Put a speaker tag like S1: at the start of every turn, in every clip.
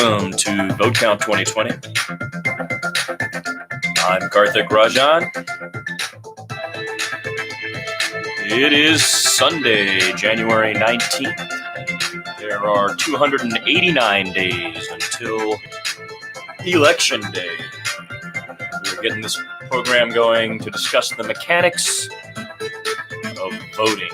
S1: Welcome to Vote Count 2020. I'm Karthik Rajan. It is Sunday, January 19th. There are 289 days until Election Day. We're getting this program going to discuss the mechanics of voting.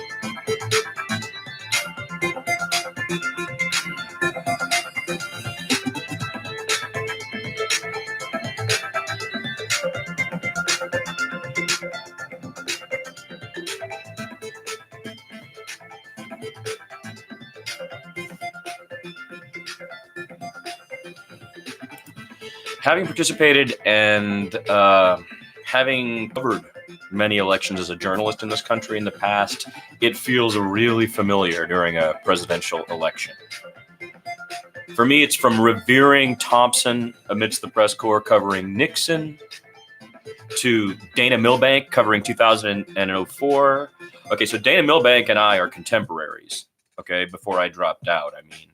S1: Having participated and having covered many elections as a journalist in this country in the past, it feels really familiar during a presidential election. For me, it's from revering Thompson amidst the press corps covering Nixon to Dana Milbank covering 2004. Okay, so Dana Milbank and I are contemporaries, okay, before I dropped out. I mean,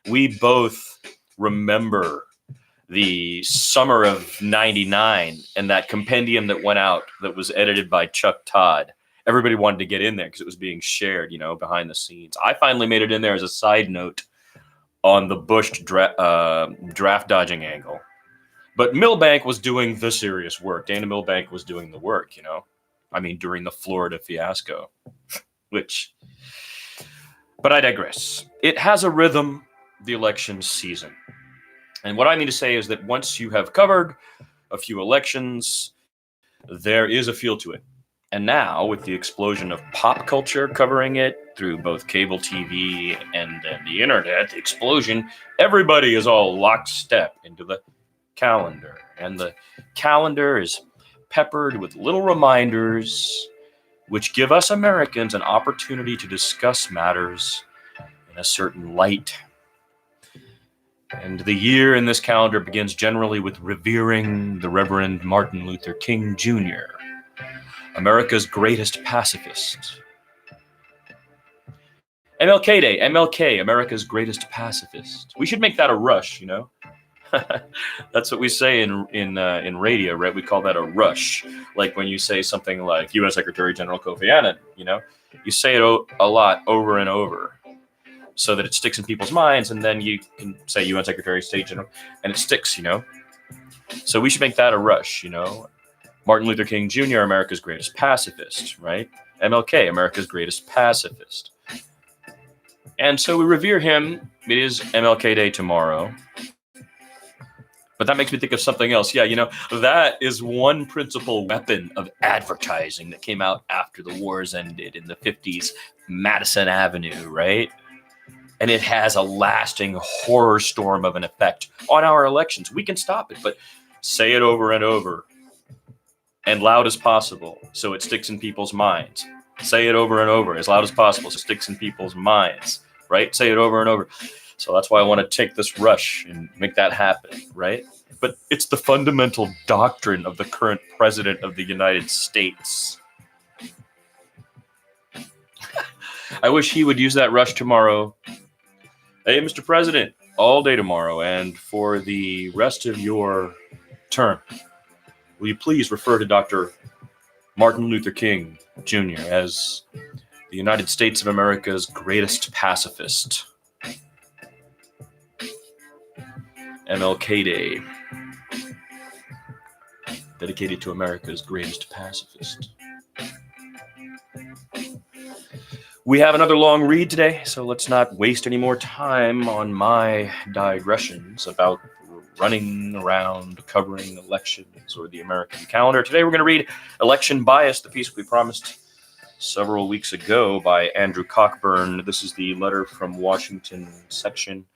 S1: we both remember the summer of 99 and that compendium that went out that was edited by Chuck Todd. Everybody wanted to get in there because it was being shared, behind the scenes. I finally made it in there as a side note on the Bush draft dodging angle. But Milbank was doing the serious work. Dana Milbank was doing the work, during the Florida fiasco, but I digress. It has a rhythm, the election season. And what I mean to say is that once you have covered a few elections, there is a feel to it. And now, with the explosion of pop culture covering it through both cable TV and the internet, the explosion, everybody is all lockstep into the calendar. And the calendar is peppered with little reminders which give us Americans an opportunity to discuss matters in a certain light. And the year in this calendar begins generally with revering the Reverend Martin Luther King Jr., America's greatest pacifist. MLK Day, MLK, America's greatest pacifist. We should make that a rush, That's what we say in radio, right? We call that a rush. Like when you say something like U.S. Secretary General Kofi Annan, you say it a lot over and over, so that it sticks in people's minds, and then you can say UN Secretary of State General, and it sticks, So we should make that a rush, Martin Luther King Jr., America's greatest pacifist, right? MLK, America's greatest pacifist. And so we revere him. It is MLK Day tomorrow. But that makes me think of something else. Yeah, that is one principal weapon of advertising that came out after the wars ended in the 50s, Madison Avenue, right? And it has a lasting horror storm of an effect on our elections. We can stop it, but say it over and over and loud as possible so it sticks in people's minds. Say it over and over as loud as possible so it sticks in people's minds, right? Say it over and over. So that's why I want to take this rush and make that happen, right? But it's the fundamental doctrine of the current president of the United States. I wish he would use that rush tomorrow. Hey, Mr. President, all day tomorrow and for the rest of your term, will you please refer to Dr. Martin Luther King Jr. as the United States of America's greatest pacifist? MLK Day, dedicated to America's greatest pacifist. We have another long read today, so let's not waste any more time on my digressions about running around covering elections or the American calendar. Today we're going to read Election Bias, the piece we promised several weeks ago by Andrew Cockburn. This is the letter from Washington section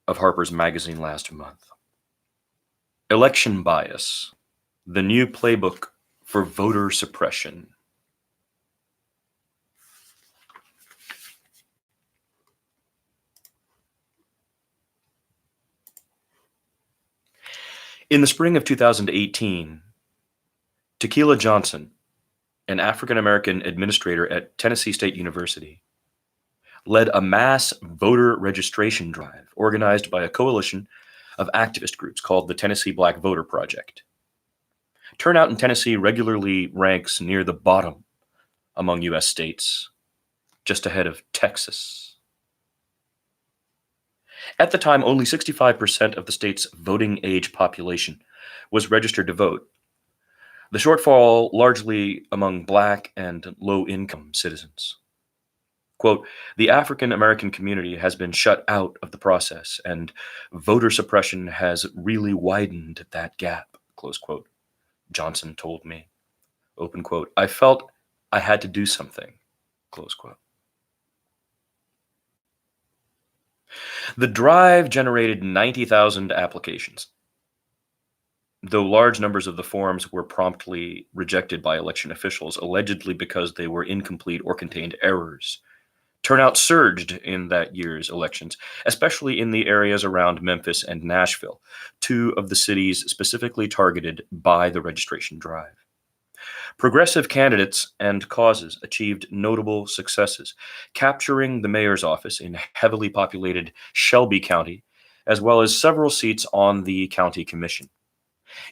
S1: of Harper's magazine last month. Election Bias, the new playbook for voter suppression. In the spring of 2018, Tequila Johnson, an African-American administrator at Tennessee State University, led a mass voter registration drive organized by a coalition of activist groups called the Tennessee Black Voter Project. Turnout in Tennessee regularly ranks near the bottom among U.S. states, just ahead of Texas. At the time, only 65% of the state's voting age population was registered to vote, the shortfall largely among Black and low-income citizens. Quote, the African American community has been shut out of the process, and voter suppression has really widened that gap, close quote, Johnson told me. Open quote, I felt I had to do something, close quote. The drive generated 90,000 applications, though large numbers of the forms were promptly rejected by election officials, allegedly because they were incomplete or contained errors. Turnout surged in that year's elections, especially in the areas around Memphis and Nashville, two of the cities specifically targeted by the registration drive. Progressive candidates and causes achieved notable successes, capturing the mayor's office in heavily populated Shelby County, as well as several seats on the county commission.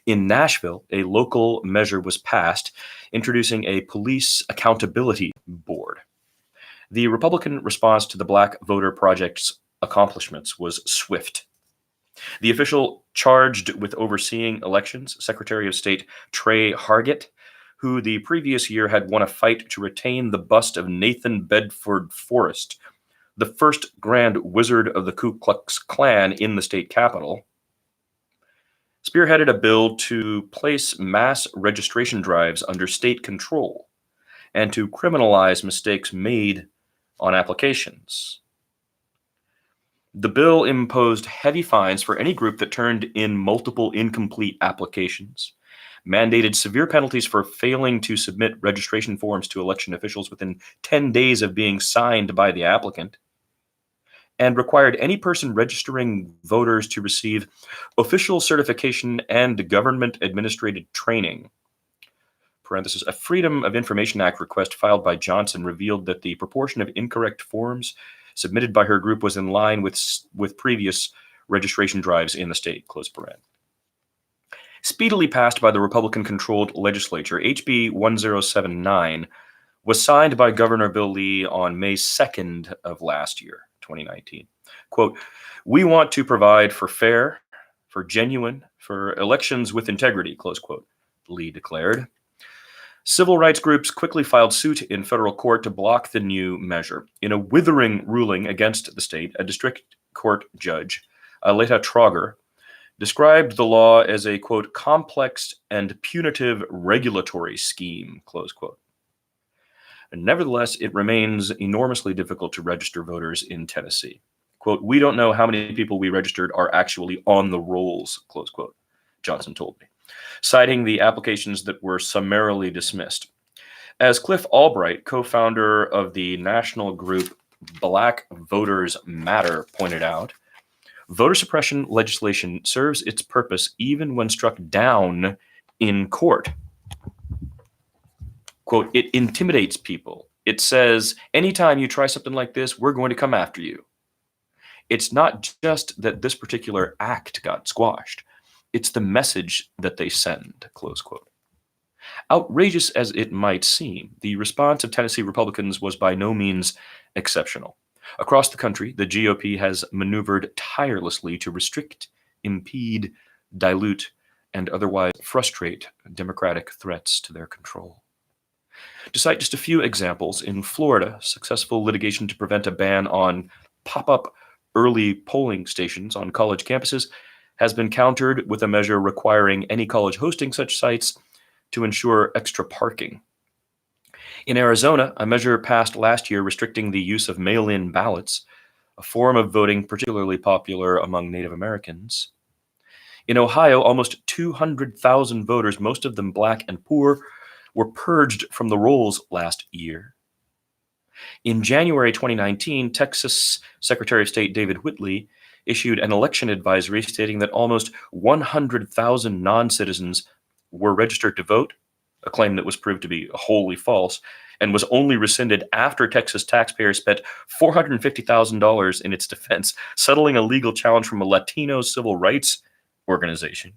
S1: In Nashville, a local measure was passed introducing a police accountability board. The Republican response to the Black Voter Project's accomplishments was swift. The official charged with overseeing elections, Secretary of State Trey Hargett, who the previous year had won a fight to retain the bust of Nathan Bedford Forrest, the first Grand Wizard of the Ku Klux Klan in the state capitol, spearheaded a bill to place mass registration drives under state control and to criminalize mistakes made on applications. The bill imposed heavy fines for any group that turned in multiple incomplete applications, mandated severe penalties for failing to submit registration forms to election officials within 10 days of being signed by the applicant, and required any person registering voters to receive official certification and government administrative training. Parenthesis, a Freedom of Information Act request filed by Johnson revealed that the proportion of incorrect forms submitted by her group was in line with previous registration drives in the state, close paren. Speedily passed by the Republican-controlled legislature, HB 1079 was signed by Governor Bill Lee on May 2nd of last year, 2019. Quote, we want to provide for fair, for genuine, for elections with integrity, close quote, Lee declared. Civil rights groups quickly filed suit in federal court to block the new measure. In a withering ruling against the state, a district court judge, Aleta Trauger, described the law as a, quote, complex and punitive regulatory scheme, close quote. And nevertheless, it remains enormously difficult to register voters in Tennessee. Quote, we don't know how many people we registered are actually on the rolls, close quote, Johnson told me, citing the applications that were summarily dismissed. As Cliff Albright, co-founder of the national group Black Voters Matter, pointed out, voter suppression legislation serves its purpose even when struck down in court. Quote, it intimidates people. It says, anytime you try something like this, we're going to come after you. It's not just that this particular act got squashed. It's the message that they send, close quote. Outrageous as it might seem, the response of Tennessee Republicans was by no means exceptional. Across the country, the GOP has maneuvered tirelessly to restrict, impede, dilute, and otherwise frustrate Democratic threats to their control. To cite just a few examples, in Florida, successful litigation to prevent a ban on pop-up early polling stations on college campuses has been countered with a measure requiring any college hosting such sites to ensure extra parking. In Arizona, a measure passed last year restricting the use of mail-in ballots, a form of voting particularly popular among Native Americans. In Ohio, almost 200,000 voters, most of them Black and poor, were purged from the rolls last year. In January 2019, Texas Secretary of State David Whitley issued an election advisory stating that almost 100,000 non-citizens were registered to vote, a claim that was proved to be wholly false, and was only rescinded after Texas taxpayers spent $450,000 in its defense, settling a legal challenge from a Latino civil rights organization.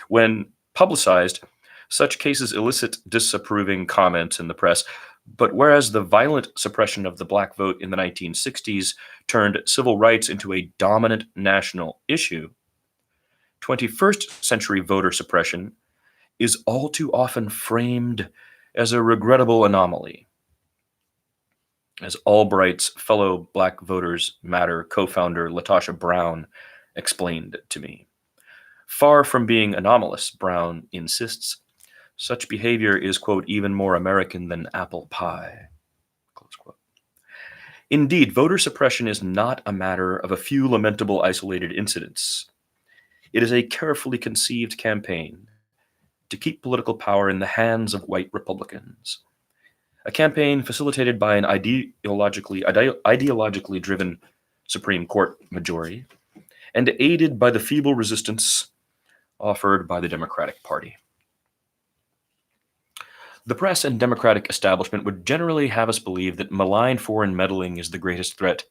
S1: When publicized, such cases elicit disapproving comments in the press, but whereas the violent suppression of the black vote in the 1960s turned civil rights into a dominant national issue, 21st century voter suppression is all too often framed as a regrettable anomaly. As Albright's fellow Black Voters Matter co-founder Latasha Brown explained to me. Far from being anomalous, Brown insists, such behavior is, quote, even more American than apple pie, close quote. Indeed, voter suppression is not a matter of a few lamentable isolated incidents. It is a carefully conceived campaign to keep political power in the hands of white Republicans. A campaign facilitated by an ideologically driven Supreme Court majority and aided by the feeble resistance offered by the Democratic Party. The press and Democratic establishment would generally have us believe that malign foreign meddling is the greatest threat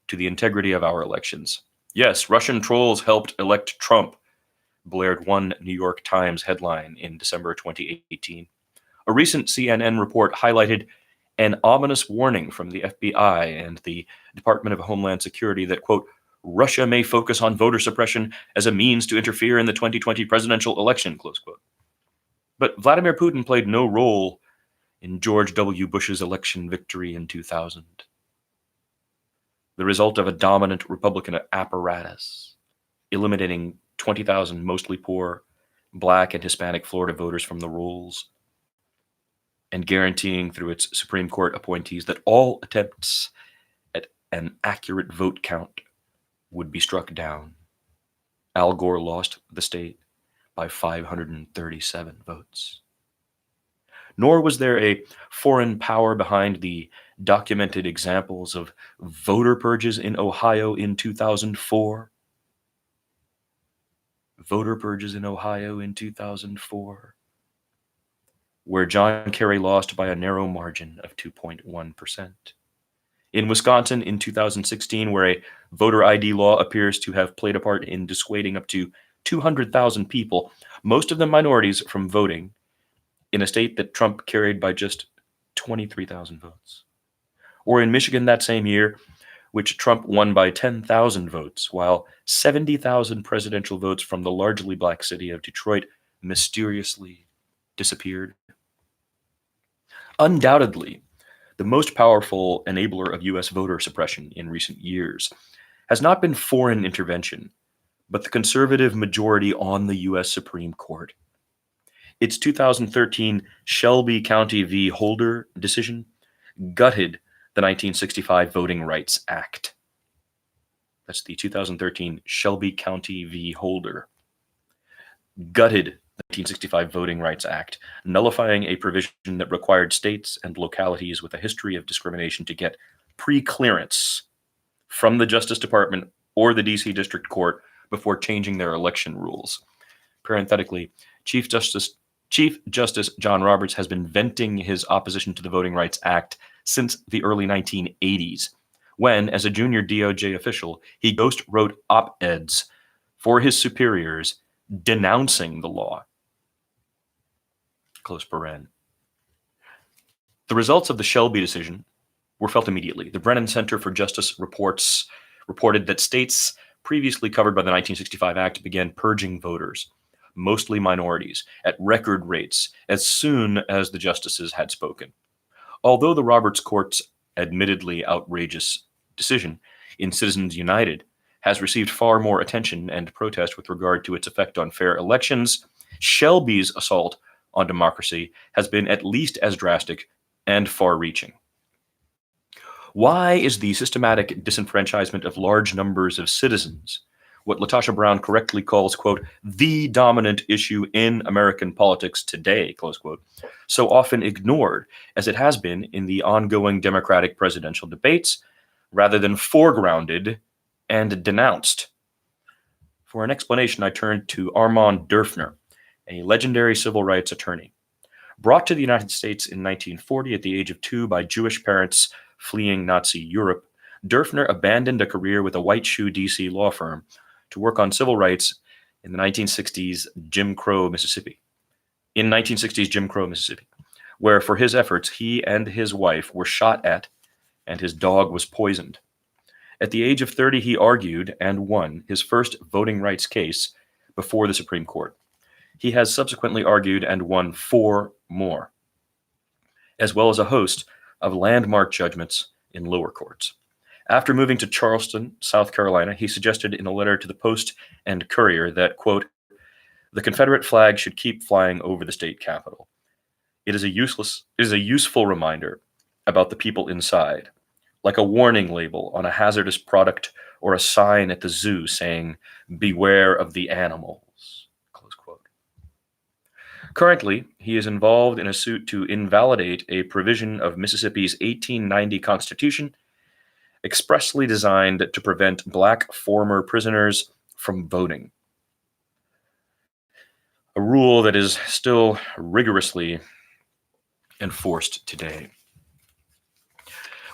S1: to the integrity of our elections. Yes, Russian trolls helped elect Trump, blared one New York Times headline in December 2018. A recent CNN report highlighted an ominous warning from the FBI and the Department of Homeland Security that, quote, Russia may focus on voter suppression as a means to interfere in the 2020 presidential election, close quote. But Vladimir Putin played no role in George W. Bush's election victory in 2000. The result of a dominant Republican apparatus, eliminating 20,000 mostly poor Black and Hispanic Florida voters from the rolls, and guaranteeing through its Supreme Court appointees that all attempts at an accurate vote count would be struck down. Al Gore lost the state by 537 votes. Nor was there a foreign power behind the documented examples of voter purges in Ohio in 2004. Voter purges in Ohio in 2004, where John Kerry lost by a narrow margin of 2.1%. In Wisconsin in 2016, where a voter ID law appears to have played a part in dissuading up to 200,000 people, most of them minorities, from voting, in a state that Trump carried by just 23,000 votes. Or in Michigan that same year, which Trump won by 10,000 votes, while 70,000 presidential votes from the largely Black city of Detroit mysteriously disappeared. Undoubtedly, the most powerful enabler of U.S. voter suppression in recent years has not been foreign intervention, but the conservative majority on the U.S. Supreme Court. Its 2013 Shelby County v. Holder decision gutted the 1965 Voting Rights Act. That's the 2013 Shelby County v. Holder. Gutted the 1965 Voting Rights Act, nullifying a provision that required states and localities with a history of discrimination to get pre-clearance from the Justice Department or the D.C. District Court before changing their election rules. Parenthetically, Chief Justice John Roberts has been venting his opposition to the Voting Rights Act since the early 1980s, when, as a junior DOJ official, he ghost wrote op-eds for his superiors denouncing the law. Close paren. The results of the Shelby decision were felt immediately. The Brennan Center for Justice reported that states previously covered by the 1965 Act began purging voters, mostly minorities, at record rates as soon as the justices had spoken. Although the Roberts Court's admittedly outrageous decision in Citizens United has received far more attention and protest with regard to its effect on fair elections, Shelby's assault on democracy has been at least as drastic and far-reaching. Why is the systematic disenfranchisement of large numbers of citizens, what Latasha Brown correctly calls, quote, the dominant issue in American politics today, close quote, so often ignored as it has been in the ongoing Democratic presidential debates, rather than foregrounded and denounced? For an explanation, I turned to Armand Durfner, a legendary civil rights attorney. Brought to the United States in 1940 at the age of 2 by Jewish parents fleeing Nazi Europe, Dürfner abandoned a career with a white shoe DC law firm to work on civil rights in the 1960s Jim Crow, Mississippi. In 1960s Jim Crow, Mississippi, where for his efforts he and his wife were shot at and his dog was poisoned. At the age of 30, he argued and won his first voting rights case before the Supreme Court. He has subsequently argued and won 4 more, as well as a host of landmark judgments in lower courts. After moving to Charleston, South Carolina, he suggested in a letter to the Post and Courier that, quote, the Confederate flag should keep flying over the state capitol. It is a useful reminder about the people inside, like a warning label on a hazardous product or a sign at the zoo saying, beware of the animals. Close quote. Currently, he is involved in a suit to invalidate a provision of Mississippi's 1890 Constitution expressly designed to prevent black former prisoners from voting. A rule that is still rigorously enforced today.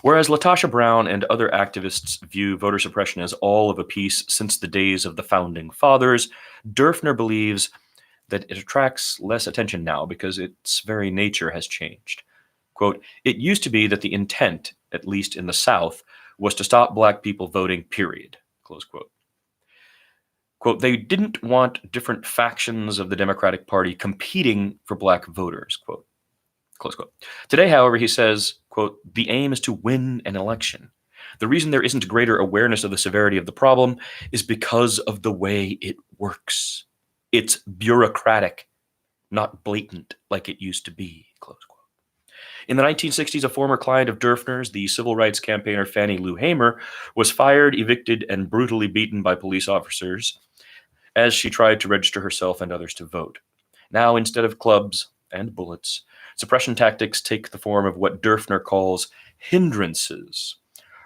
S1: Whereas LaTosha Brown and other activists view voter suppression as all of a piece since the days of the Founding Fathers, Dürfner believes that it attracts less attention now because its very nature has changed. Quote, it used to be that the intent, at least in the South, was to stop black people voting, period. Close quote. Quote, they didn't want different factions of the Democratic Party competing for black voters, quote. Close quote. Today, however, he says, quote, the aim is to win an election. The reason there isn't greater awareness of the severity of the problem is because of the way it works. It's bureaucratic, not blatant like it used to be, close quote. In the 1960s, a former client of Dürfner's, the civil rights campaigner Fannie Lou Hamer, was fired, evicted, and brutally beaten by police officers as she tried to register herself and others to vote. Now, instead of clubs and bullets, suppression tactics take the form of what Dürfner calls hindrances,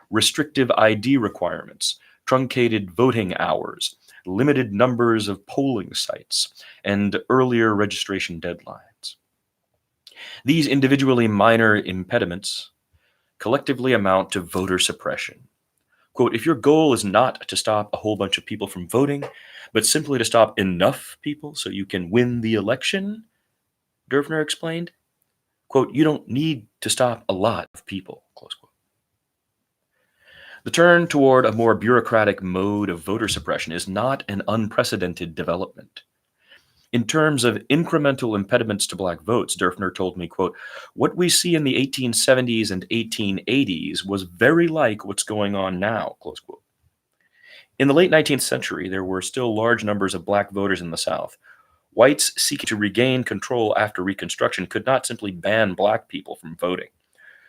S1: restrictive ID requirements, truncated voting hours, limited numbers of polling sites, and earlier registration deadlines. These individually minor impediments collectively amount to voter suppression. Quote, if your goal is not to stop a whole bunch of people from voting, but simply to stop enough people so you can win the election, Dürfner explained, quote, you don't need to stop a lot of people, close quote. The turn toward a more bureaucratic mode of voter suppression is not an unprecedented development. In terms of incremental impediments to black votes, Dürfner told me, quote, what we see in the 1870s and 1880s was very like what's going on now, close quote. In the late 19th century, there were still large numbers of black voters in the South. Whites seeking to regain control after Reconstruction could not simply ban black people from voting,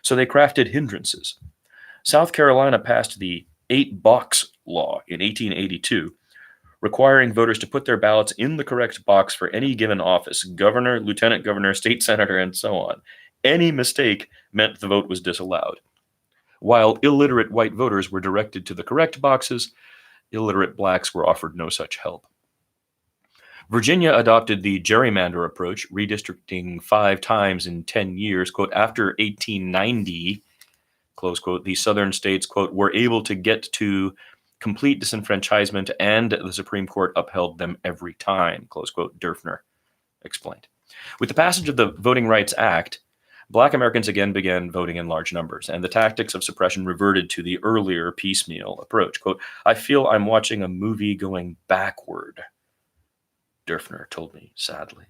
S1: so they crafted hindrances. South Carolina passed the 8-box law in 1882, requiring voters to put their ballots in the correct box for any given office, governor, lieutenant governor, state senator, and so on. Any mistake meant the vote was disallowed. While illiterate white voters were directed to the correct boxes, illiterate blacks were offered no such help. Virginia adopted the gerrymander approach, redistricting 5 times in 10 years. Quote, after 1890, close quote, the southern states, quote, were able to get to complete disenfranchisement, and the Supreme Court upheld them every time, close quote, Dürfner explained. With the passage of the Voting Rights Act, black Americans again began voting in large numbers, and the tactics of suppression reverted to the earlier piecemeal approach. Quote, I feel I'm watching a movie going backward, Dürfner told me sadly.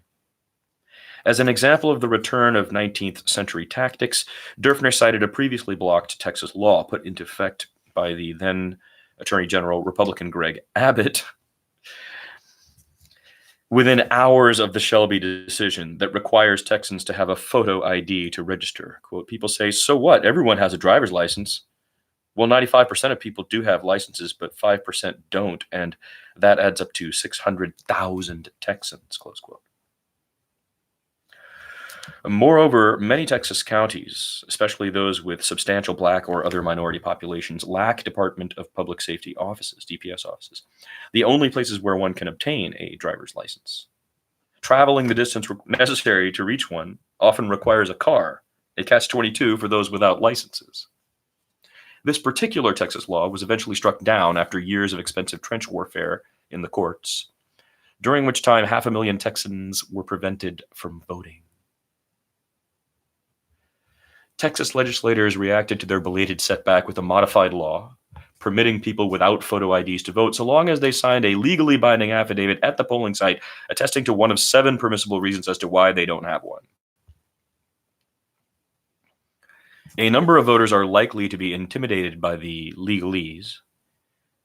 S1: As an example of the return of 19th century tactics, Dürfner cited a previously blocked Texas law put into effect by the then Attorney General Republican Greg Abbott within hours of the Shelby decision that requires Texans to have a photo ID to register. Quote, people say, so what? Everyone has a driver's license. Well, 95% of people do have licenses, but 5% don't, and that adds up to 600,000 Texans, close quote. Moreover, many Texas counties, especially those with substantial black or other minority populations, lack Department of Public Safety offices, DPS offices, the only places where one can obtain a driver's license. Traveling the distance necessary to reach one often requires a car, a catch-22 for those without licenses. This particular Texas law was eventually struck down after years of expensive trench warfare in the courts, during which time 500,000 Texans were prevented from voting. Texas legislators reacted to their belated setback with a modified law permitting people without photo IDs to vote so long as they signed a legally binding affidavit at the polling site attesting to one of 7 permissible reasons as to why they don't have one. A number of voters are likely to be intimidated by the legalese,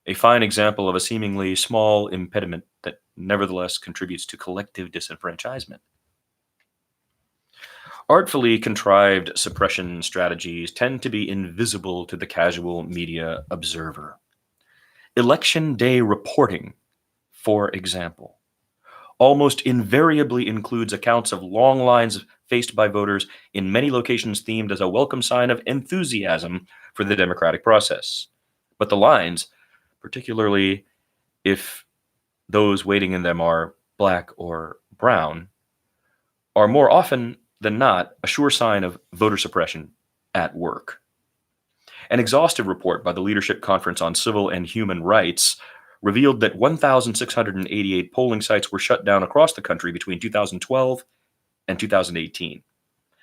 S1: a fine example of a seemingly small impediment that nevertheless contributes to collective disenfranchisement. Artfully contrived suppression strategies tend to be invisible to the casual media observer. Election day reporting, for example, almost invariably includes accounts of long lines faced by voters in many locations themed as a welcome sign of enthusiasm for the democratic process. But the lines, particularly if those waiting in them are black or brown, are more often than not a sure sign of voter suppression at work. An exhaustive report by the Leadership Conference on Civil and Human Rights revealed that 1,688 polling sites were shut down across the country between 2012 and 2018.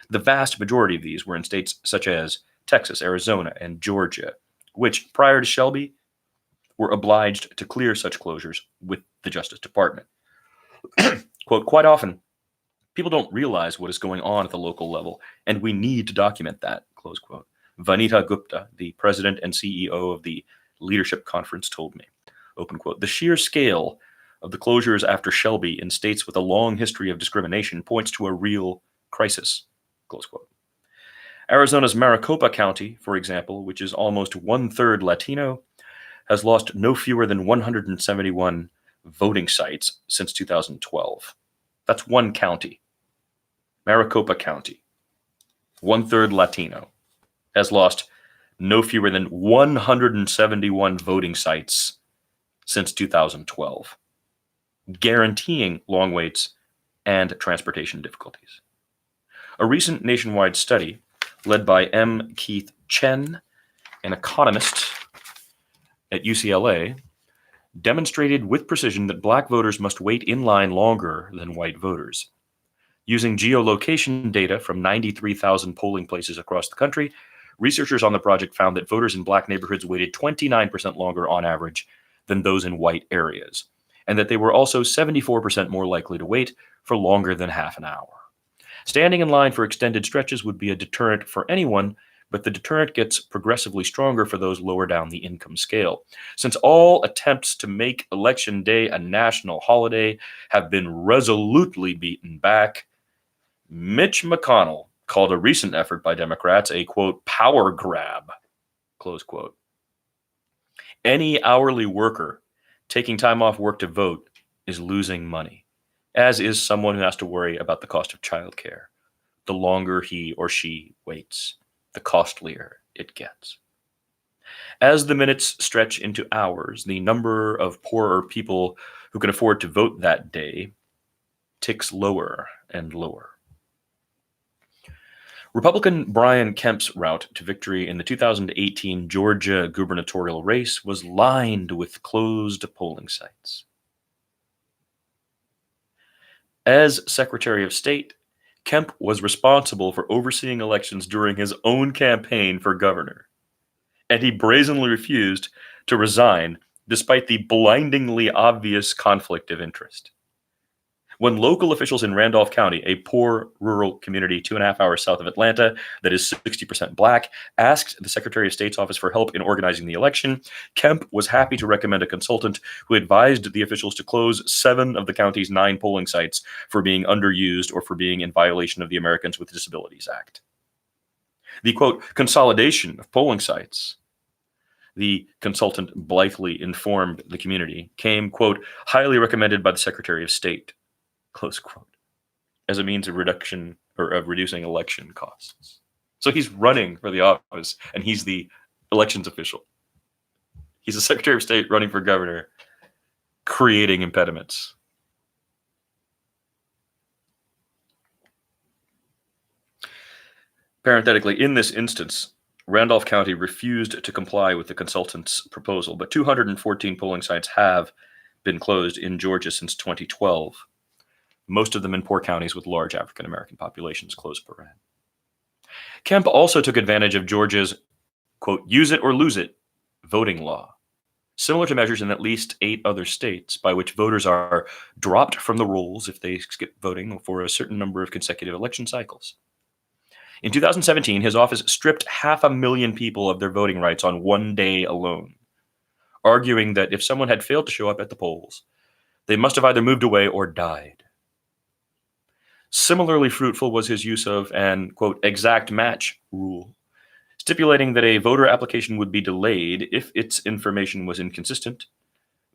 S1: The vast majority of these were in states such as Texas, Arizona, and Georgia, which, prior to Shelby, were obliged to clear such closures with the Justice Department. Quote, quite often, people don't realize what is going on at the local level, and we need to document that, close quote. Vanita Gupta, the president and CEO of the Leadership Conference, told me, open quote, the sheer scale of the closures after Shelby in states with a long history of discrimination points to a real crisis, close quote. Arizona's Maricopa County, for example, which is almost 1/3 Latino, has lost no fewer than 171 voting sites since 2012. That's one county. Maricopa County, 1/3 Latino, has lost no fewer than 171 voting sites since 2012, guaranteeing long waits and transportation difficulties. A recent nationwide study led by M. Keith Chen, an economist at UCLA, demonstrated with precision that black voters must wait in line longer than white voters. Using geolocation data from 93,000 polling places across the country, researchers on the project found that voters in black neighborhoods waited 29% longer on average than those in white areas, and that they were also 74% more likely to wait for longer than half an hour. Standing in line for extended stretches would be a deterrent for anyone, but the deterrent gets progressively stronger for those lower down the income scale. Since all attempts to make Election Day a national holiday have been resolutely beaten back, Mitch McConnell called a recent effort by Democrats a, quote, power grab, close quote. Any hourly worker taking time off work to vote is losing money, as is someone who has to worry about the cost of childcare. The longer he or she waits, the costlier it gets. As the minutes stretch into hours, the number of poorer people who can afford to vote that day ticks lower and lower. Republican Brian Kemp's route to victory in the 2018 Georgia gubernatorial race was lined with closed polling sites. As Secretary of State, Kemp was responsible for overseeing elections during his own campaign for governor, and he brazenly refused to resign despite the blindingly obvious conflict of interest. When local officials in Randolph County, a poor rural community 2.5 hours south of Atlanta that is 60% black, asked the Secretary of State's office for help in organizing the election, Kemp was happy to recommend a consultant who advised the officials to close 7 of the county's 9 polling sites for being underused or for being in violation of the Americans with Disabilities Act. The, quote, consolidation of polling sites, the consultant blithely informed the community, came, quote, highly recommended by the Secretary of State, close quote, as a means of reduction or of reducing election costs. So he's running for the office, and he's the elections official. He's the Secretary of State running for governor, creating impediments. Parenthetically, in this instance, Randolph County refused to comply with the consultant's proposal, but 214 polling sites have been closed in Georgia since 2012, most of them in poor counties with large African American populations, close paren. Kemp also took advantage of Georgia's, quote, use it or lose it voting law, similar to measures in at least 8 other states by which voters are dropped from the rolls if they skip voting for a certain number of consecutive election cycles. In 2017, his office stripped 500,000 people of their voting rights on one day alone, arguing that if someone had failed to show up at the polls, they must have either moved away or died. Similarly fruitful was his use of an, quote, exact match rule, stipulating that a voter application would be delayed if its information was inconsistent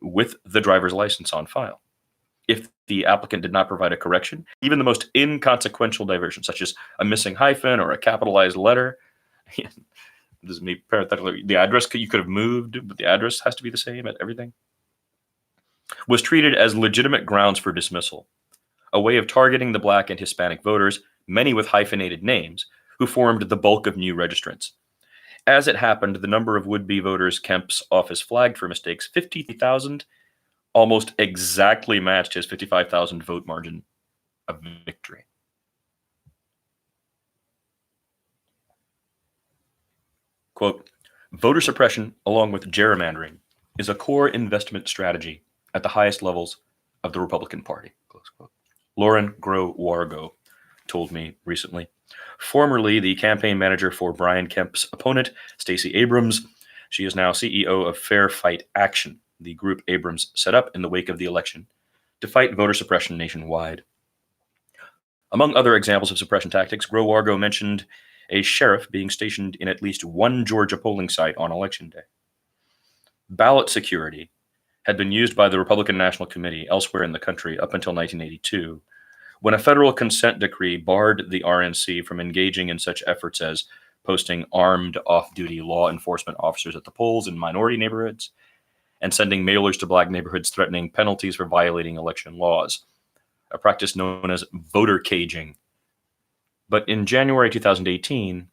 S1: with the driver's license on file. If the applicant did not provide a correction, even the most inconsequential diversion, such as a missing hyphen or a capitalized letter, this is me parenthetically, the address you could have moved, but the address has to be the same at everything, was treated as legitimate grounds for dismissal, a way of targeting the Black and Hispanic voters, many with hyphenated names, who formed the bulk of new registrants. As it happened, the number of would-be voters Kemp's office flagged for mistakes, 50,000, almost exactly matched his 55,000 vote margin of victory. Quote, voter suppression, along with gerrymandering, is a core investment strategy at the highest levels of the Republican Party, close quote. Lauren Grow-Wargo told me recently. Formerly the campaign manager for Brian Kemp's opponent, Stacey Abrams, she is now CEO of Fair Fight Action, the group Abrams set up in the wake of the election to fight voter suppression nationwide. Among other examples of suppression tactics, Grow-Wargo mentioned a sheriff being stationed in at least one Georgia polling site on Election Day. Ballot security had been used by the Republican National Committee elsewhere in the country up until 1982, when a federal consent decree barred the RNC from engaging in such efforts as posting armed off-duty law enforcement officers at the polls in minority neighborhoods and sending mailers to Black neighborhoods threatening penalties for violating election laws, a practice known as voter caging. But in January 2018,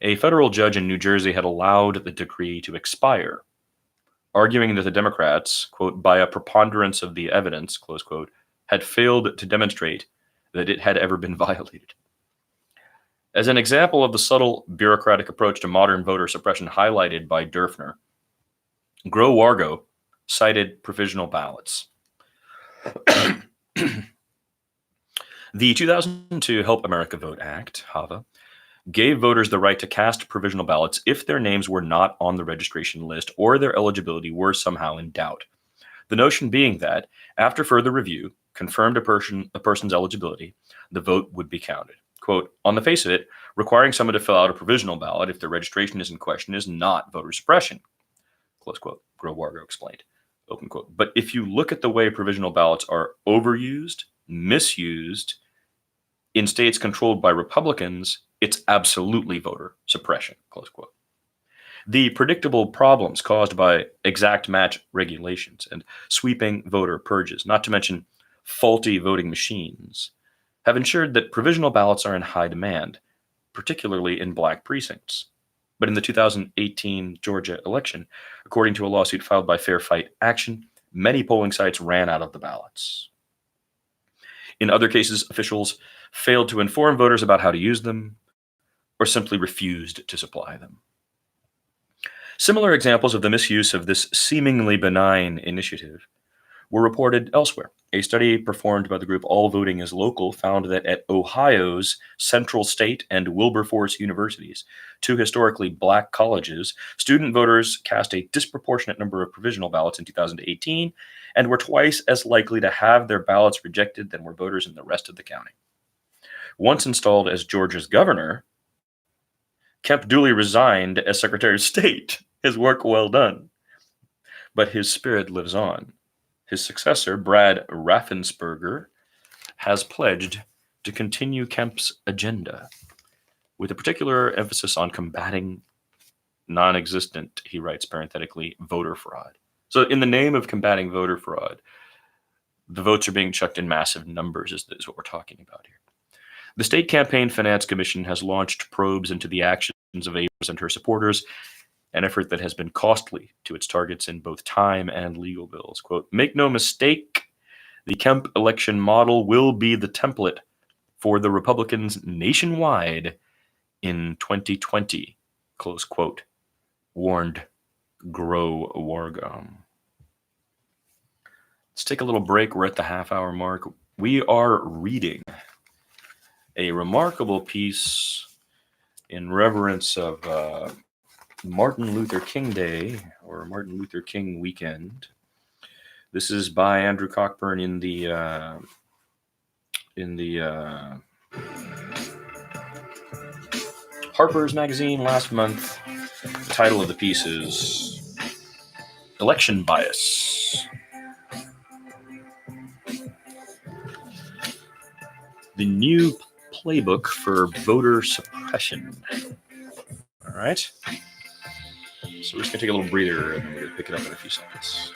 S1: a federal judge in New Jersey had allowed the decree to expire, arguing that the Democrats, quote, by a preponderance of the evidence, close quote, had failed to demonstrate that it had ever been violated. As an example of the subtle bureaucratic approach to modern voter suppression highlighted by Durfner, Grow-Wargo cited provisional ballots. The 2002 Help America Vote Act, HAVA, gave voters the right to cast provisional ballots if their names were not on the registration list or their eligibility were somehow in doubt. The notion being that, after further review, confirmed a person's eligibility, the vote would be counted. Quote, on the face of it, requiring someone to fill out a provisional ballot if their registration is in question is not voter suppression, close quote, Grow-Wargo explained, open quote. But if you look at the way provisional ballots are overused, misused in states controlled by Republicans, it's absolutely voter suppression, close quote. The predictable problems caused by exact match regulations and sweeping voter purges, not to mention faulty voting machines, have ensured that provisional ballots are in high demand, particularly in Black precincts. But in the 2018 Georgia election, according to a lawsuit filed by Fair Fight Action, many polling sites ran out of the ballots. In other cases, officials failed to inform voters about how to use them or simply refused to supply them. Similar examples of the misuse of this seemingly benign initiative were reported elsewhere. A study performed by the group All Voting is Local found that at Ohio's Central State and Wilberforce universities, 2 historically Black colleges, student voters cast a disproportionate number of provisional ballots in 2018 and were twice as likely to have their ballots rejected than were voters in the rest of the county. Once installed as Georgia's governor, Kemp duly resigned as Secretary of State. His work well done. But his spirit lives on. His successor, Brad Raffensperger, has pledged to continue Kemp's agenda, with a particular emphasis on combating non-existent, he writes parenthetically, voter fraud. So in the name of combating voter fraud, the votes are being chucked in massive numbers is what we're talking about here. The State Campaign Finance Commission has launched probes into the actions of Abrams and her supporters, an effort that has been costly to its targets in both time and legal bills. Quote, make no mistake, the Kemp election model will be the template for the Republicans nationwide in 2020, close quote, warned Grow Wargum. Let's take a little break. We're at the half-hour mark. We are reading a remarkable piece in reverence of Martin Luther King Day, or Martin Luther King weekend. This is by Andrew Cockburn in the Harper's magazine last month. The title of the piece is Election Bias. The new playbook for voter suppression. All right. So we're just going to take a little breather and then we're going to pick it up in a few seconds.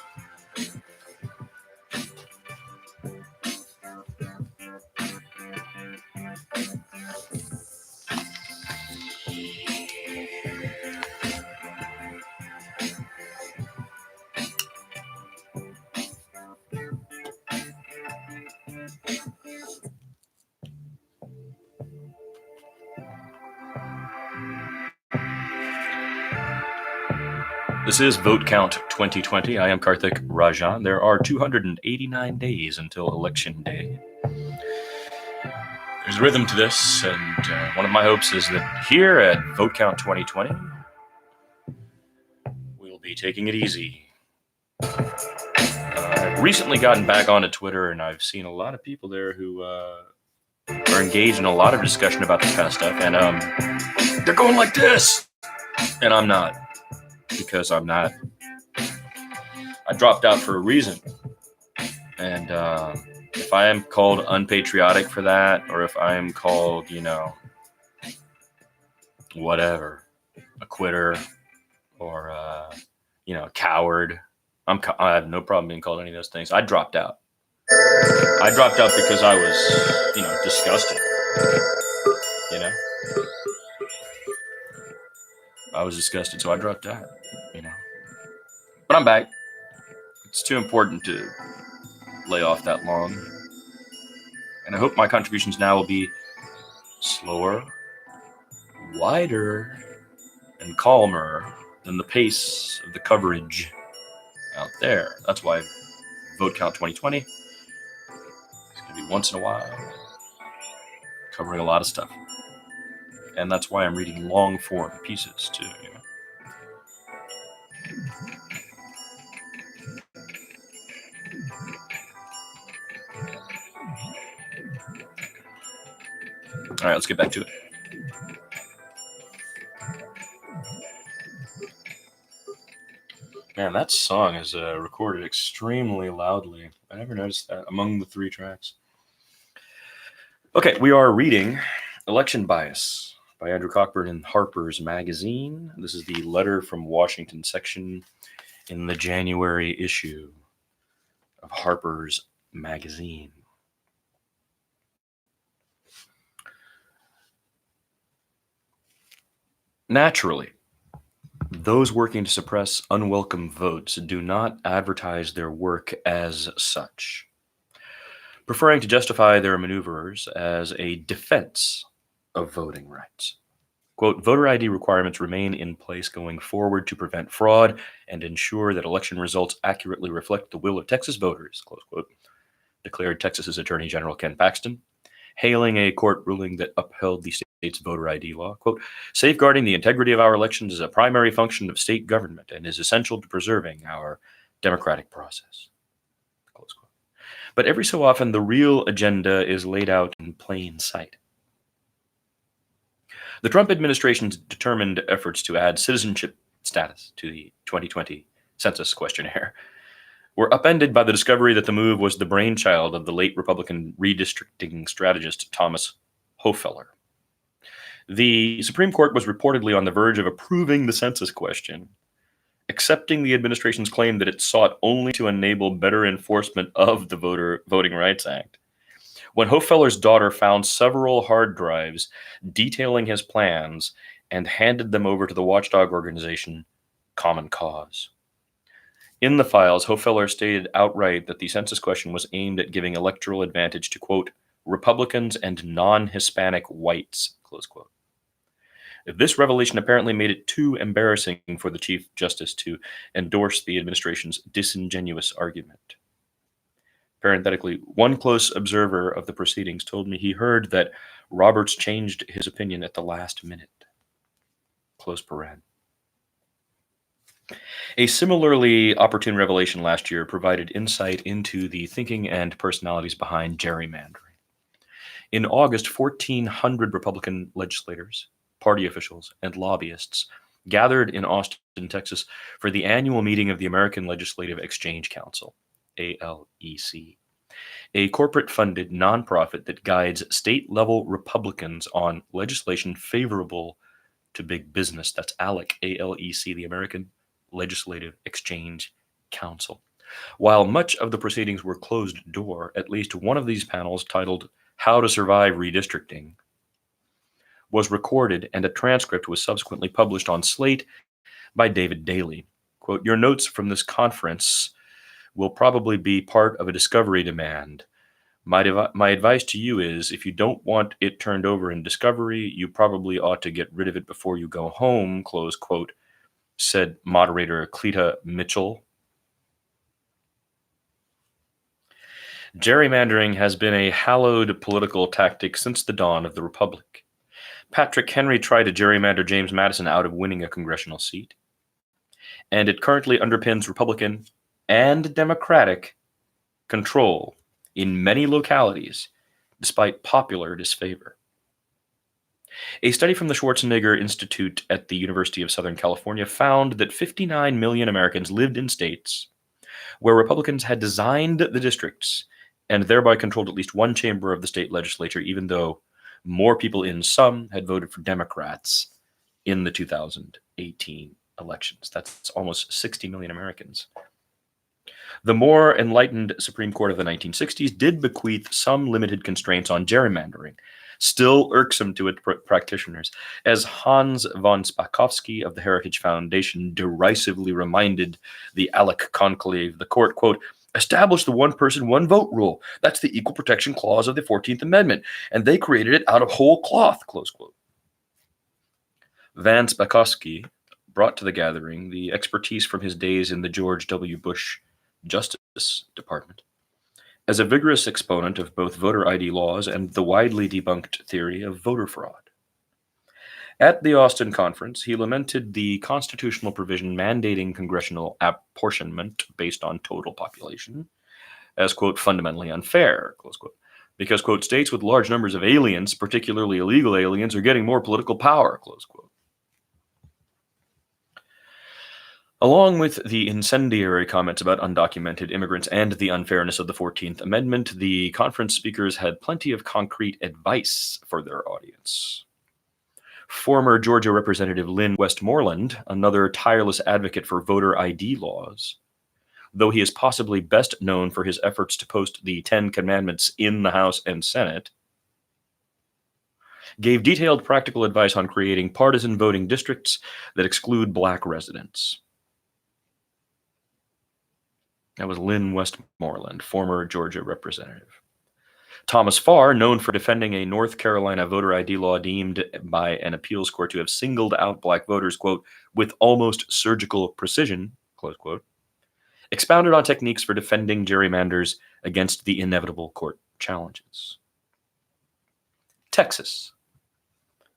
S1: This is Vote Count 2020. I am Karthik Rajan. There are 289 days until Election Day. There's a rhythm to this, and one of my hopes is that here at Vote Count 2020, we'll be taking it easy. I've recently gotten back onto Twitter, and I've seen a lot of people there who are engaged in a lot of discussion about this kind of stuff, and they're going like this, and I'm not. Because I'm not. I dropped out for a reason. And if I am called unpatriotic for that, or if I am called, whatever, a quitter, or, a coward, I have no problem being called any of those things. I dropped out. I dropped out because I was, disgusted. I was disgusted, so I dropped out, But I'm back. It's too important to lay off that long. And I hope my contributions now will be slower, wider, and calmer than the pace of the coverage out there. That's why Vote Count 2020 is going to be once in a while, covering a lot of stuff. And that's why I'm reading long-form pieces, too, All right, let's get back to it. Man, that song is recorded extremely loudly. I never noticed that among the 3 tracks. Okay, we are reading Election Bias by Andrew Cockburn in Harper's magazine. This is the Letter from Washington section in the January issue of Harper's magazine. Naturally, those working to suppress unwelcome votes do not advertise their work as such, preferring to justify their maneuvers as a defense of voting rights. Quote, voter ID requirements remain in place going forward to prevent fraud and ensure that election results accurately reflect the will of Texas voters, close quote, declared Texas's Attorney General Ken Paxton, hailing a court ruling that upheld the state's voter ID law. Quote, safeguarding the integrity of our elections is a primary function of state government and is essential to preserving our democratic process. Close quote. But every so often, the real agenda is laid out in plain sight. The Trump administration's determined efforts to add citizenship status to the 2020 census questionnaire were upended by the discovery that the move was the brainchild of the late Republican redistricting strategist Thomas Hofeller. The Supreme Court was reportedly on the verge of approving the census question, accepting the administration's claim that it sought only to enable better enforcement of the Voting Rights Act, When Hofeller's daughter found several hard drives detailing his plans and handed them over to the watchdog organization Common Cause. In the files, Hofeller stated outright that the census question was aimed at giving electoral advantage to, quote, Republicans and non-Hispanic whites, close quote. This revelation apparently made it too embarrassing for the Chief Justice to endorse the administration's disingenuous argument. Parenthetically, one close observer of the proceedings told me he heard that Roberts changed his opinion at the last minute. Close paren. A similarly opportune revelation last year provided insight into the thinking and personalities behind gerrymandering. In August, 1,400 Republican legislators, party officials, and lobbyists gathered in Austin, Texas, for the annual meeting of the American Legislative Exchange Council, ALEC, a corporate-funded nonprofit that guides state-level Republicans on legislation favorable to big business. That's ALEC, A-L-E-C, the American Legislative Exchange Council. While much of the proceedings were closed door, at least one of these panels, titled How to Survive Redistricting, was recorded, and a transcript was subsequently published on Slate by David Daley. Quote, your notes from this conference will probably be part of a discovery demand. My advice to you is, if you don't want it turned over in discovery, you probably ought to get rid of it before you go home, close quote, said moderator Cleta Mitchell. Gerrymandering has been a hallowed political tactic since the dawn of the Republic. Patrick Henry tried to gerrymander James Madison out of winning a congressional seat, and it currently underpins Republican and Democratic control in many localities, despite popular disfavor. A study from the Schwarzenegger Institute at the University of Southern California found that 59 million Americans lived in states where Republicans had designed the districts and thereby controlled at least one chamber of the state legislature, even though more people in some had voted for Democrats in the 2018 elections. That's almost 60 million Americans. The more enlightened Supreme Court of the 1960s did bequeath some limited constraints on gerrymandering, still irksome to its practitioners, as Hans von Spakovsky of the Heritage Foundation derisively reminded the ALEC conclave. The court, quote, established the one person, one vote rule. That's the Equal Protection Clause of the 14th Amendment, and they created it out of whole cloth, close quote. Van Spakovsky brought to the gathering the expertise from his days in the George W. Bush Justice Department. As a vigorous exponent of both voter ID laws and the widely debunked theory of voter fraud. At the Austin conference, he lamented the constitutional provision mandating congressional apportionment based on total population as, quote, fundamentally unfair, close quote, because, quote, states with large numbers of aliens, particularly illegal aliens, are getting more political power, close quote. Along with the incendiary comments about undocumented immigrants and the unfairness of the 14th Amendment, the conference speakers had plenty of concrete advice for their audience. Former Georgia Representative Lynn Westmoreland, another tireless advocate for voter ID laws, though he is possibly best known for his efforts to post the 10 Commandments in the House and Senate, gave detailed practical advice on creating partisan voting districts that exclude Black residents. That was Lynn Westmoreland, former Georgia representative. Thomas Farr, known for defending a North Carolina voter ID law deemed by an appeals court to have singled out Black voters, quote, with almost surgical precision, close quote, expounded on techniques for defending gerrymanders against the inevitable court challenges. Texas,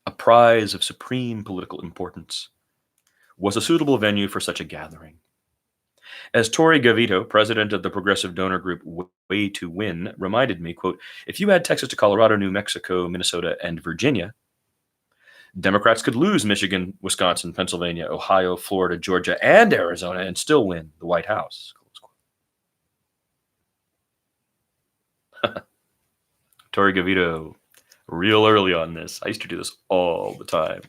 S1: a prize of supreme political importance, was a suitable venue for such a gathering. As Tori Gavito, president of the progressive donor group Way to Win, reminded me, quote, if you add Texas to Colorado, New Mexico, Minnesota, and Virginia, Democrats could lose Michigan, Wisconsin, Pennsylvania, Ohio, Florida, Georgia, and Arizona and still win the White House. Tori Gavito, real early on this. I used to do this all the time.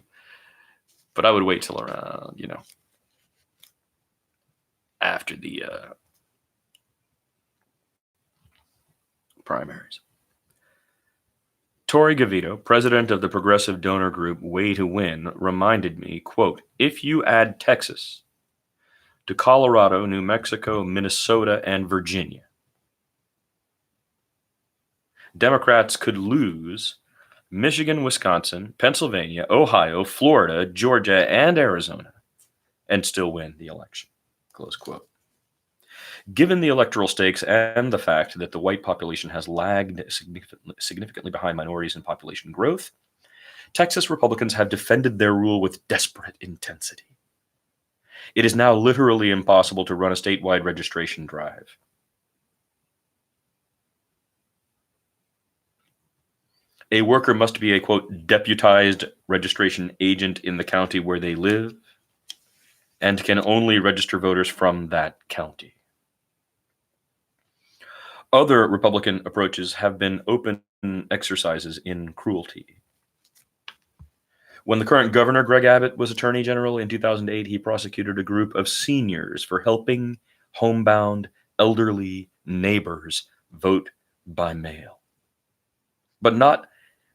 S1: But I would wait till around, after the primaries. Tori Gavito, president of the progressive donor group Way to Win, reminded me, quote, if you add Texas to Colorado, New Mexico, Minnesota, and Virginia, Democrats could lose Michigan, Wisconsin, Pennsylvania, Ohio, Florida, Georgia, and Arizona, and still win the election. Close quote. Given the electoral stakes and the fact that the white population has lagged significantly behind minorities in population growth, Texas Republicans have defended their rule with desperate intensity. It is now literally impossible to run a statewide registration drive. A worker must be a, quote, deputized registration agent in the county where they live and can only register voters from that county. Other Republican approaches have been open exercises in cruelty. When the current governor, Greg Abbott, was Attorney General in 2008, he prosecuted a group of seniors for helping homebound, elderly neighbors vote by mail. But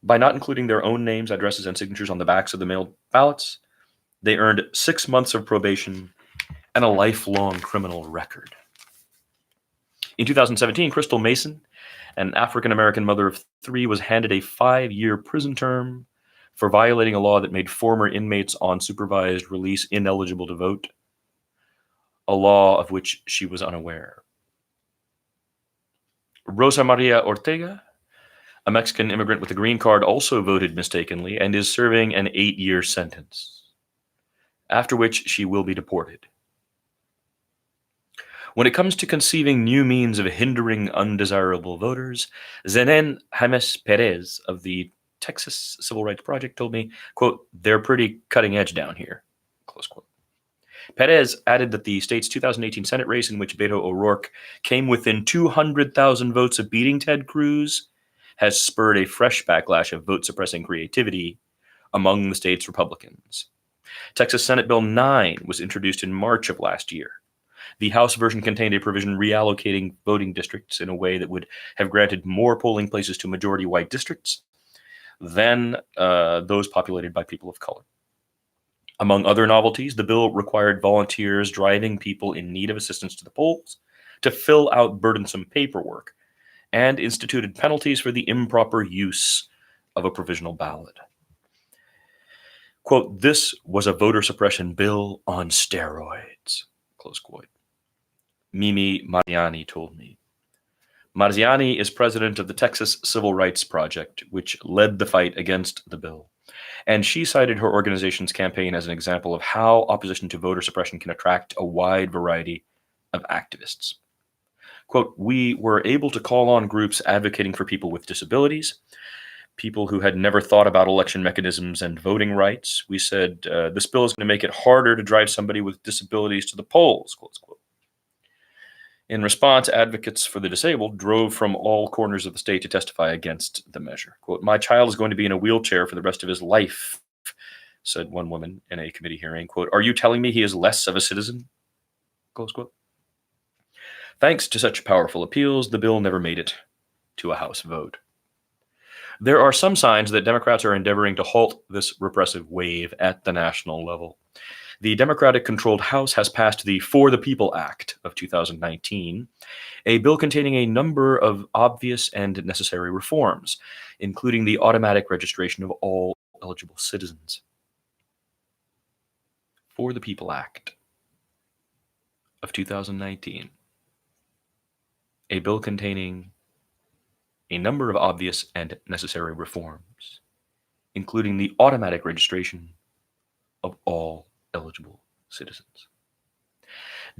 S1: by not including their own names, addresses, and signatures on the backs of the mailed ballots, they earned 6 months of probation and a lifelong criminal record. In 2017, Crystal Mason, an African-American mother of 3, was handed a 5-year prison term for violating a law that made former inmates on supervised release ineligible to vote, a law of which she was unaware. Rosa Maria Ortega, a Mexican immigrant with a green card, also voted mistakenly and is serving an 8-year sentence, after which she will be deported. When it comes to conceiving new means of hindering undesirable voters, Zenen James Perez of the Texas Civil Rights Project told me, quote, they're pretty cutting edge down here, close quote. Perez added that the state's 2018 Senate race in which Beto O'Rourke came within 200,000 votes of beating Ted Cruz has spurred a fresh backlash of vote-suppressing creativity among the state's Republicans. Texas Senate Bill 9 was introduced in March of last year. The House version contained a provision reallocating voting districts in a way that would have granted more polling places to majority white districts than those populated by people of color. Among other novelties, the bill required volunteers driving people in need of assistance to the polls to fill out burdensome paperwork and instituted penalties for the improper use of a provisional ballot. Quote, this was a voter suppression bill on steroids, close quote. Mimi Marziani told me. Marziani is president of the Texas Civil Rights Project, which led the fight against the bill. And she cited her organization's campaign as an example of how opposition to voter suppression can attract a wide variety of activists. Quote, we were able to call on groups advocating for people with disabilities, people who had never thought about election mechanisms and voting rights. We said, this bill is going to make it harder to drive somebody with disabilities to the polls, close quote. In response, advocates for the disabled drove from all corners of the state to testify against the measure. Quote, my child is going to be in a wheelchair for the rest of his life, said one woman in a committee hearing. Quote, are you telling me he is less of a citizen? Close quote. Thanks to such powerful appeals, the bill never made it to a House vote. There are some signs that Democrats are endeavoring to halt this repressive wave at the national level. The Democratic-controlled House has passed the For the People Act of 2019, a bill containing a number of obvious and necessary reforms, including the automatic registration of all eligible citizens. For the People Act of 2019, a bill containing a number of obvious and necessary reforms, including the automatic registration of all eligible citizens.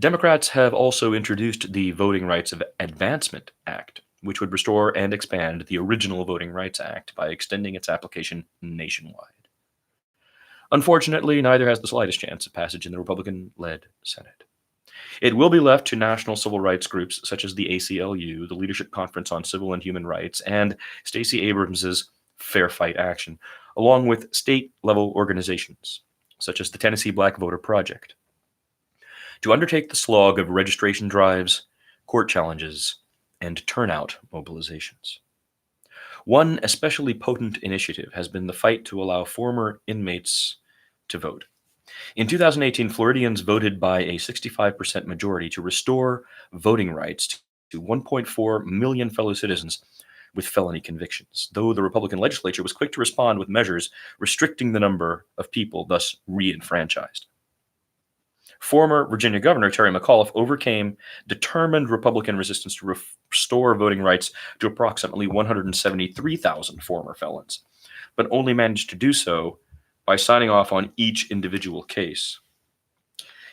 S1: Democrats have also introduced the Voting Rights Advancement Act, which would restore and expand the original Voting Rights Act by extending its application nationwide. Unfortunately, neither has the slightest chance of passage in the Republican-led Senate. It will be left to national civil rights groups such as the ACLU, the Leadership Conference on Civil and Human Rights, and Stacey Abrams' Fair Fight Action, along with state-level organizations such as the Tennessee Black Voter Project, to undertake the slog of registration drives, court challenges, and turnout mobilizations. One especially potent initiative has been the fight to allow former inmates to vote. In 2018, Floridians voted by a 65% majority to restore voting rights to 1.4 million fellow citizens with felony convictions, though the Republican legislature was quick to respond with measures restricting the number of people thus re-enfranchised. Former Virginia Governor Terry McAuliffe overcame determined Republican resistance to restore voting rights to approximately 173,000 former felons, but only managed to do so by signing off on each individual case.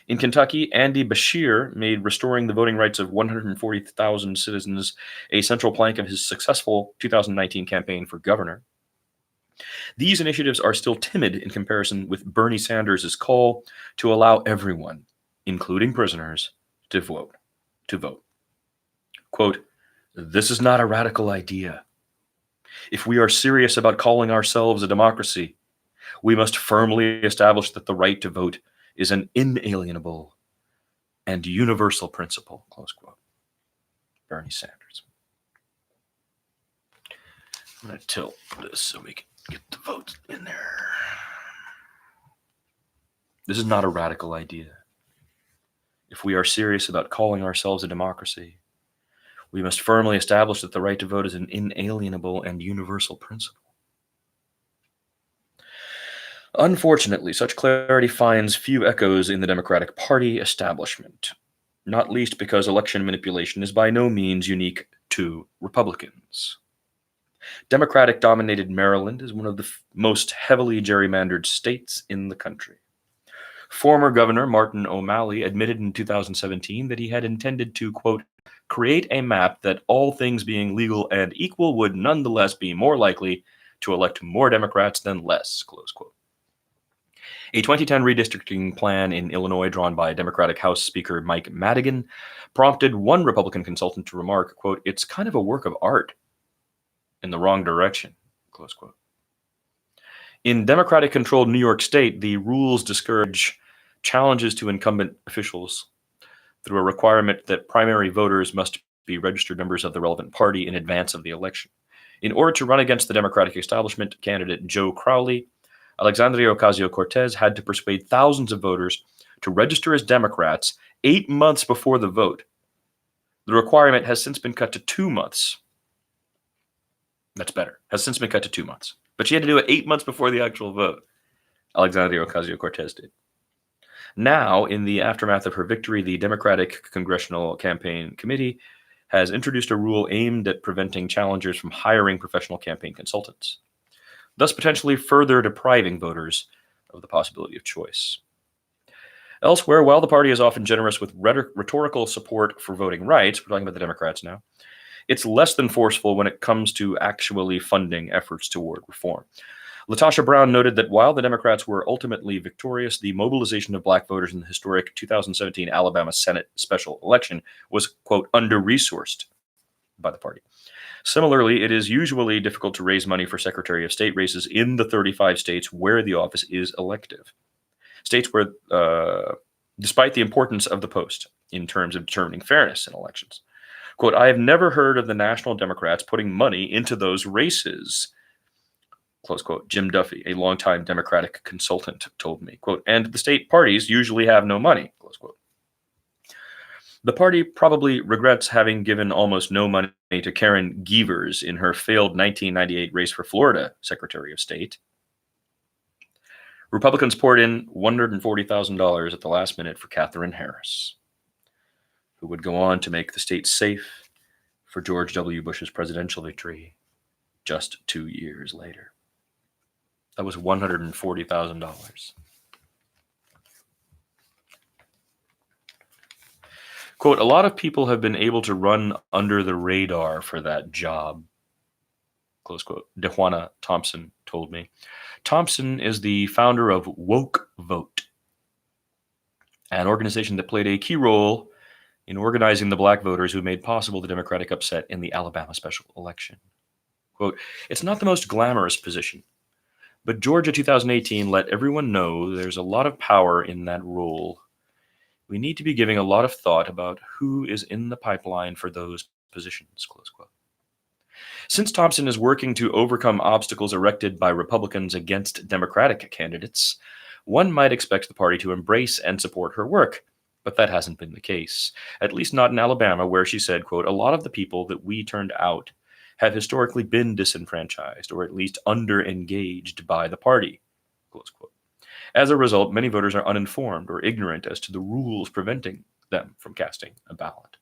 S1: In Kentucky, Andy Beshear made restoring the voting rights of 140,000 citizens a central plank of his successful 2019 campaign for governor. These initiatives are still timid in comparison with Bernie Sanders' call to allow everyone, including prisoners, to vote. Quote, "This is not a radical idea. If we are serious about calling ourselves a democracy, we must firmly establish that the right to vote is an inalienable and universal principle," close quote. Bernie Sanders. I'm going to tilt this so we can get the votes in there. This is not a radical idea. If we are serious about calling ourselves a democracy, we must firmly establish that the right to vote is an inalienable and universal principle. Unfortunately, such clarity finds few echoes in the Democratic Party establishment, not least because election manipulation is by no means unique to Republicans. Democratic-dominated Maryland is one of the most heavily gerrymandered states in the country. Former Governor Martin O'Malley admitted in 2017 that he had intended to, quote, "create a map that, all things being legal and equal, would nonetheless be more likely to elect more Democrats than less," close quote. A 2010 redistricting plan in Illinois drawn by Democratic House Speaker Mike Madigan prompted one Republican consultant to remark, quote, "it's kind of a work of art in the wrong direction," close quote. In Democratic-controlled New York State, the rules discourage challenges to incumbent officials through a requirement that primary voters must be registered members of the relevant party in advance of the election. In order to run against the Democratic establishment candidate Joe Crowley, Alexandria Ocasio-Cortez had to persuade thousands of voters to register as Democrats 8 months before the vote. The requirement has since been cut to 2 months. That's better. Has since been cut to 2 months. But she had to do it 8 months before the actual vote. Alexandria Ocasio-Cortez did. Now, in the aftermath of her victory, the Democratic Congressional Campaign Committee has introduced a rule aimed at preventing challengers from hiring professional campaign consultants, thus potentially further depriving voters of the possibility of choice. Elsewhere, while the party is often generous with rhetorical support for voting rights, we're talking about the Democrats now, it's less than forceful when it comes to actually funding efforts toward reform. Latasha Brown noted that while the Democrats were ultimately victorious, the mobilization of black voters in the historic 2017 Alabama Senate special election was, quote, under-resourced by the party. Similarly, it is usually difficult to raise money for Secretary of State races in the 35 states where the office is elective. States where, despite the importance of the post in terms of determining fairness in elections. Quote, "I have never heard of the National Democrats putting money into those races," close quote. Jim Duffy, a longtime Democratic consultant, told me, quote, "and the state parties usually have no money," close quote. The party probably regrets having given almost no money to Karen Gievers in her failed 1998 race for Florida Secretary of State. Republicans poured in $140,000 at the last minute for Katherine Harris, who would go on to make the state safe for George W. Bush's presidential victory just 2 years later. That was $140,000. Quote, "a lot of people have been able to run under the radar for that job," close quote. DeJuana Thompson told me. Thompson is the founder of Woke Vote, an organization that played a key role in organizing the black voters who made possible the Democratic upset in the Alabama special election. Quote, "it's not the most glamorous position, but Georgia 2018 let everyone know there's a lot of power in that role. We need to be giving a lot of thought about who is in the pipeline for those positions," close quote. Since Thompson is working to overcome obstacles erected by Republicans against Democratic candidates, one might expect the party to embrace and support her work. But that hasn't been the case, at least not in Alabama, where she said, quote, "A lot of the people that we turned out have historically been disenfranchised or at least under-engaged by the party," close quote. As a result, many voters are uninformed or ignorant as to the rules preventing them from casting a ballot.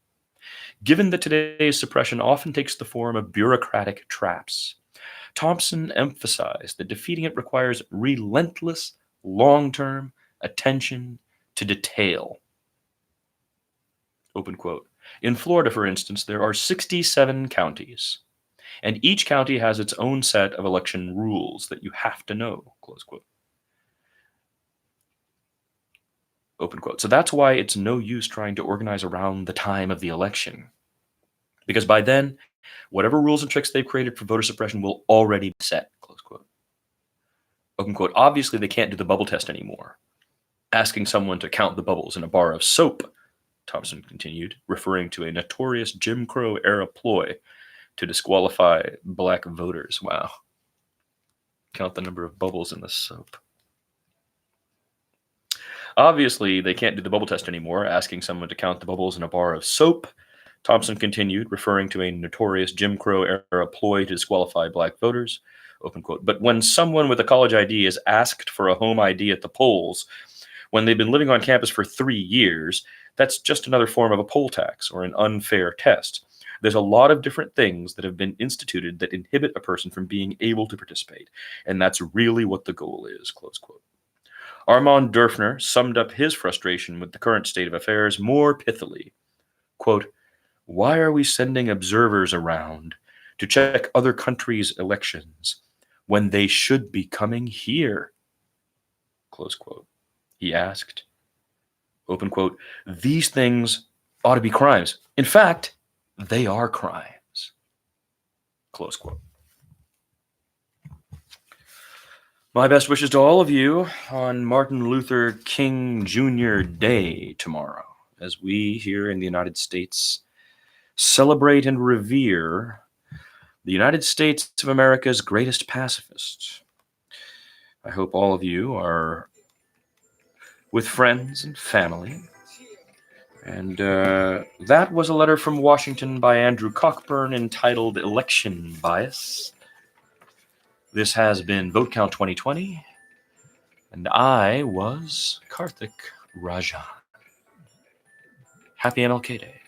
S1: Given that today's suppression often takes the form of bureaucratic traps, Thompson emphasized that defeating it requires relentless, long-term attention to detail. Open quote. In Florida, for instance, there are 67 counties, and each county has its own set of election rules that you have to know, close quote. Open quote. So that's why it's no use trying to organize around the time of the election, because by then, whatever rules and tricks they've created for voter suppression will already be set, close quote. Open quote. Obviously, they can't do the bubble test anymore. Asking someone to count the bubbles in a bar of soap, Thompson continued, referring to a notorious Jim Crow-era ploy to disqualify black voters. Wow. Count the number of bubbles in the soap. Obviously, they can't do the bubble test anymore, asking someone to count the bubbles in a bar of soap, Thompson continued, referring to a notorious Jim Crow-era ploy to disqualify black voters. Open quote. But when someone with a college ID is asked for a home ID at the polls, when they've been living on campus for 3 years, that's just another form of a poll tax or an unfair test. There's a lot of different things that have been instituted that inhibit a person from being able to participate, and that's really what the goal is, close quote. Armand Durfner summed up his frustration with the current state of affairs more pithily. Quote, "Why are we sending observers around to check other countries' elections when they should be coming here?" Close quote. He asked. Open quote. "These things ought to be crimes. In fact, they are crimes." Close quote. My best wishes to all of you on Martin Luther King Jr. Day tomorrow, as we here in the United States celebrate and revere the United States of America's greatest pacifist. I hope all of you are with friends and family. And that was a letter from Washington by Andrew Cockburn entitled "Election Bias." This has been Vote Count 2020, and I was Karthik Rajan. Happy MLK Day.